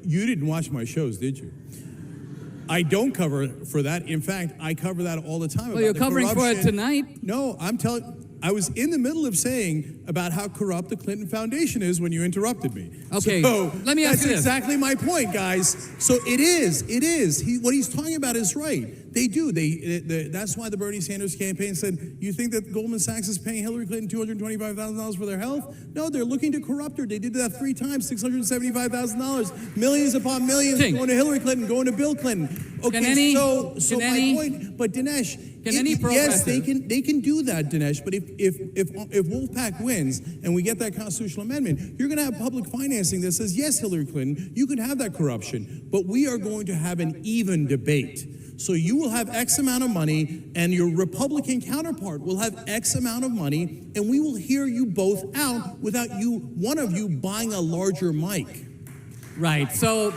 You didn't watch my shows, did you? I don't cover for that. In fact, I cover that all the time. Well, you're covering for it tonight. No, I was in the middle of saying about how corrupt the Clinton Foundation is when you interrupted me. Okay, so let me ask you this. That's exactly my point, guys. So it is. What he's talking about is right. They do. That's why the Bernie Sanders campaign said, you think that Goldman Sachs is paying Hillary Clinton $225,000 for their health? No, they're looking to corrupt her. They did that 3 times, $675,000. Millions upon millions going to Hillary Clinton, going to Bill Clinton. Okay, so my point, but Dinesh, yes, they can do that, Dinesh. But if Wolfpack wins and we get that constitutional amendment, you're going to have public financing that says, yes, Hillary Clinton, you can have that corruption, but we are going to have an even debate. So you will have X amount of money, and your Republican counterpart will have X amount of money, and we will hear you both out without one of you buying a larger mic. Right. So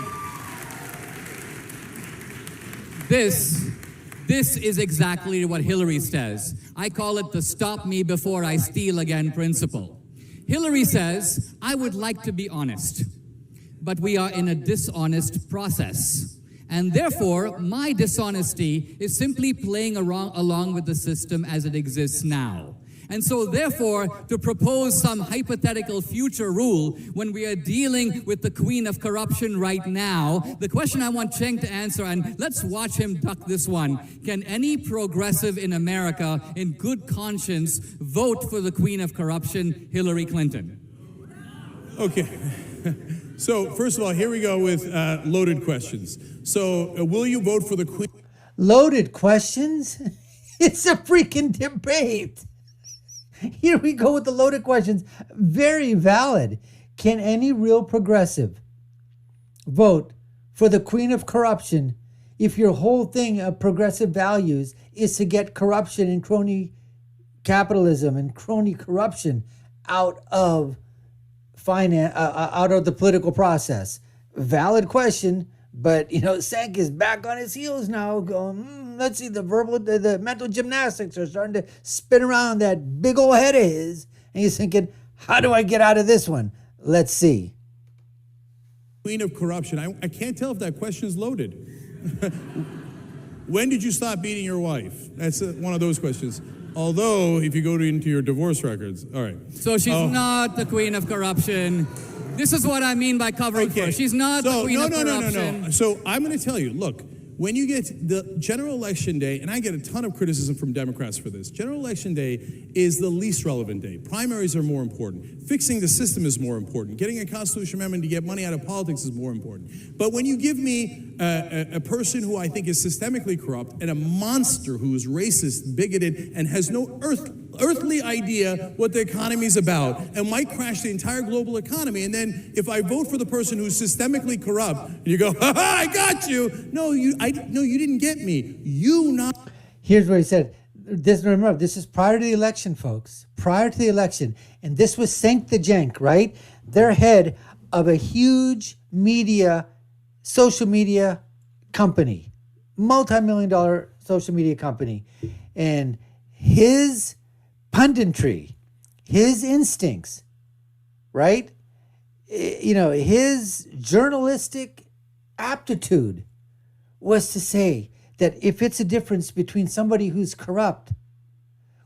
this is exactly what Hillary says. I call it the stop me before I steal again principle. Hillary says, I would like to be honest, but we are in a dishonest process. And therefore, my dishonesty is simply playing along with the system as it exists now. And so therefore, to propose some hypothetical future rule when we are dealing with the queen of corruption right now, the question I want Cenk to answer, and let's watch him duck this one, can any progressive in America in good conscience vote for the queen of corruption, Hillary Clinton? Okay. So first of all, here we go with loaded questions. So will you vote for the queen? Loaded questions? It's a freaking debate. Here we go with the loaded questions. Very valid. Can any real progressive vote for the queen of corruption if your whole thing of progressive values is to get corruption and crony capitalism and crony corruption out of out of the political process? Valid question, but Cenk is back on his heels now, going, let's see, the mental gymnastics are starting to spin around that big old head of his, and he's thinking, how do I get out of this one? Let's see. Queen of corruption. I can't tell if that question is loaded. When did you stop beating your wife? That's one of those questions. Although, if you go into your divorce records, all right. So she's not the queen of corruption. This is what I mean by covering for her. She's not the queen of corruption. No. So I'm going to tell you, look, when you get the general election day, and I get a ton of criticism from Democrats for this, general election day is the least relevant day. Primaries are more important. Fixing the system is more important. Getting a constitutional amendment to get money out of politics is more important. But when you give me a person who I think is systemically corrupt and a monster who is racist, bigoted, and has no earthly idea what the economy is about and might crash the entire global economy, and then if I vote for the person who's systemically corrupt, you go, ha ha, I got you. No, you didn't get me. Here's what he said. Remember, this is prior to the election, folks. Prior to the election. And this was Cenk the Cenk, right? They're head of a huge social media company, multi-million-dollar social media company. And his punditry, his instincts, right? His journalistic aptitude was to say that if it's a difference between somebody who's corrupt,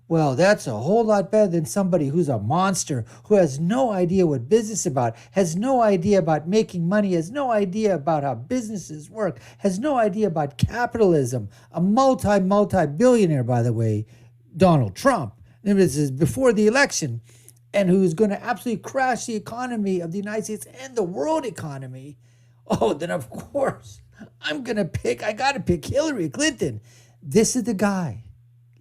well, that's a whole lot better than somebody who's a monster, who has no idea what business is about, has no idea about making money, has no idea about how businesses work, has no idea about capitalism. A multi-billionaire, by the way, Donald Trump. This is before the election, and who's going to absolutely crash the economy of the United States and the world economy. Oh, then of course, I got to pick Hillary Clinton. This is the guy.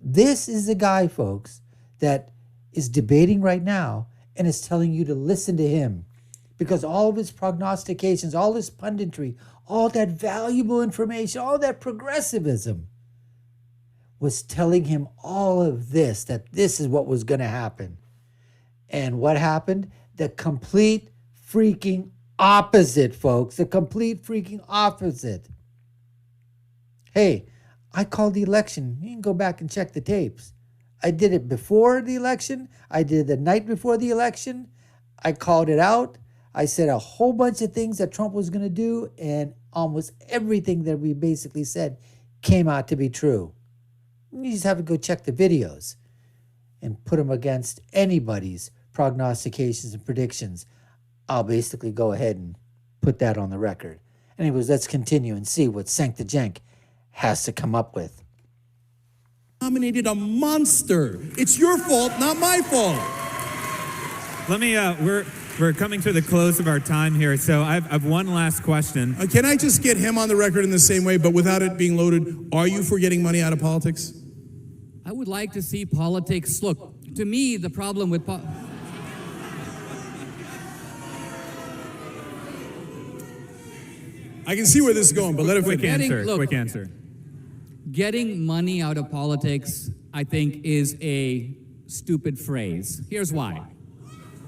This is the guy, folks, that is debating right now and is telling you to listen to him, because all of his prognostications, all his punditry, all that valuable information, all that progressivism was telling him all of this, that this is what was going to happen. And what happened? The complete freaking opposite, folks. The complete freaking opposite. Hey, I called the election. You can go back and check the tapes. I did it before the election. I did it the night before the election. I called it out. I said a whole bunch of things that Trump was going to do, and almost everything that we basically said came out to be true. You just have to go check the videos and put them against anybody's prognostications and predictions. I'll basically go ahead and put that on the record. Anyways, let's continue and see what Cenk the Jenk has to come up with. Nominated a monster. It's your fault, not my fault. Let me, we're coming to the close of our time here, so I've one last question. Can I just get him on the record in the same way, but without it being loaded? Are you for getting money out of politics? I would like to see politics. Look, to me, the problem with I can see where this is going, but let it Quick finish. answer. getting money out of politics, I think, is a stupid phrase. Here's why.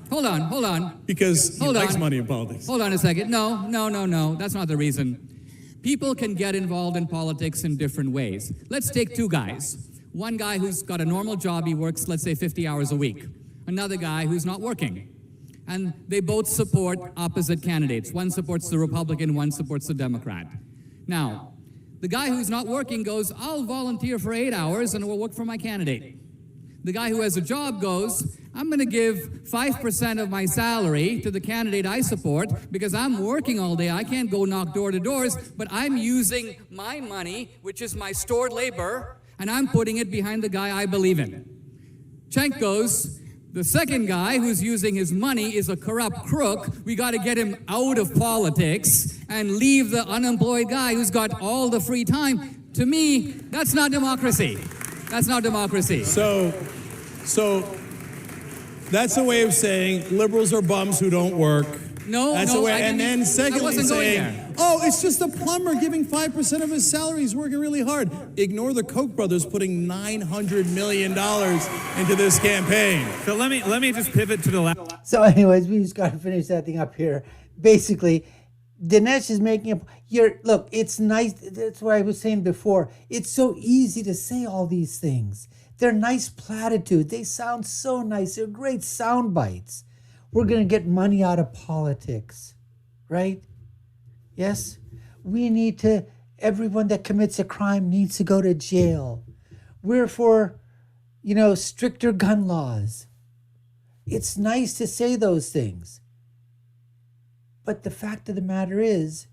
Hold on. Because he Hold likes on. money in politics. Hold on a second. No. That's not the reason. People can get involved in politics in different ways. Let's take two guys. One guy who's got a normal job, he works, let's say, 50 hours a week. Another guy who's not working. And they both support opposite candidates. One supports the Republican, one supports the Democrat. Now, the guy who's not working goes, I'll volunteer for 8 hours and will work for my candidate. The guy who has a job goes, I'm going to give 5% of my salary to the candidate I support because I'm working all day. I can't go knock door to doors, but I'm using my money, which is my stored labor, and I'm putting it behind the guy I believe in. Cenk goes, the second guy who's using his money is a corrupt crook. We got to get him out of politics and leave the unemployed guy who's got all the free time. To me, that's not democracy. That's not democracy. So that's a way of saying liberals are bums who don't work. No, that's no, a way. I And didn't- then secondly I wasn't going saying, there. oh, it's just a plumber giving 5% of his salary. He's working really hard. Ignore the Koch brothers putting $900 million into this campaign. So let me just pivot to the last. So anyways, we just got to finish that thing up here. Basically, Dinesh is making a... Look, it's nice. That's what I was saying before. It's so easy to say all these things. They're nice platitudes. They sound so nice. They're great sound bites. We're going to get money out of politics, right? Yes? We need to... Everyone that commits a crime needs to go to jail. We're for, stricter gun laws. It's nice to say those things. But the fact of the matter is,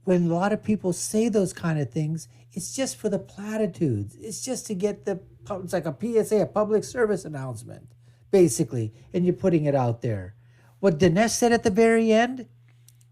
when a lot of people say those kind of things, it's just for the platitudes. It's just to get it's like a PSA, a public service announcement, basically, and you're putting it out there. What Dinesh said at the very end,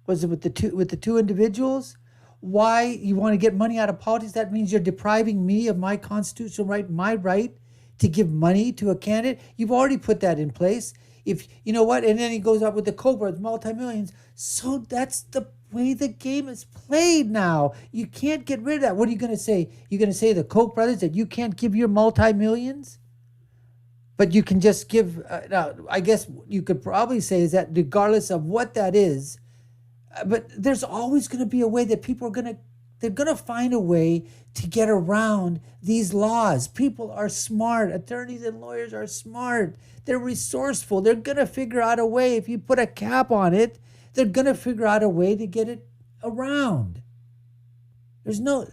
was it with the two individuals? Why you want to get money out of politics? That means you're depriving me of my constitutional right, my right to give money to a candidate. You've already put that in place. If you know what, and then he goes out with the Cobra, multi-millions. So that's the way the game is played now. You can't get rid of that. What are you going to say? You're going to say the Koch brothers that you can't give your multi-millions? But you can just give, now, I guess you could probably say is that regardless of what that is, but there's always going to be a way that people are they're going to find a way to get around these laws. People are smart. Attorneys and lawyers are smart. They're resourceful. They're going to figure out a way. If you put a cap on it, they're going to figure out a way to get it around. There's no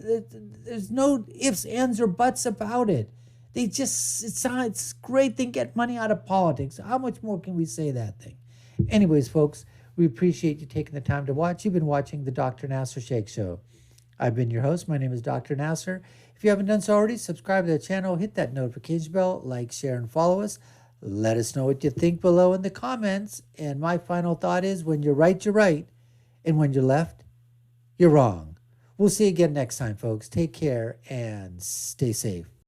ifs, ands, or buts about it. It's great they get money out of politics. How much more can we say that thing? Anyways, folks, we appreciate you taking the time to watch. You've been watching the Dr. Nasir Shaikh Show. I've been your host. My name is Dr. Nasir. If you haven't done so already, subscribe to the channel, hit that notification bell, like, share, and follow us. Let us know what you think below in the comments. And my final thought is, when you're right, you're right. And when you're left, you're wrong. We'll see you again next time, folks. Take care and stay safe.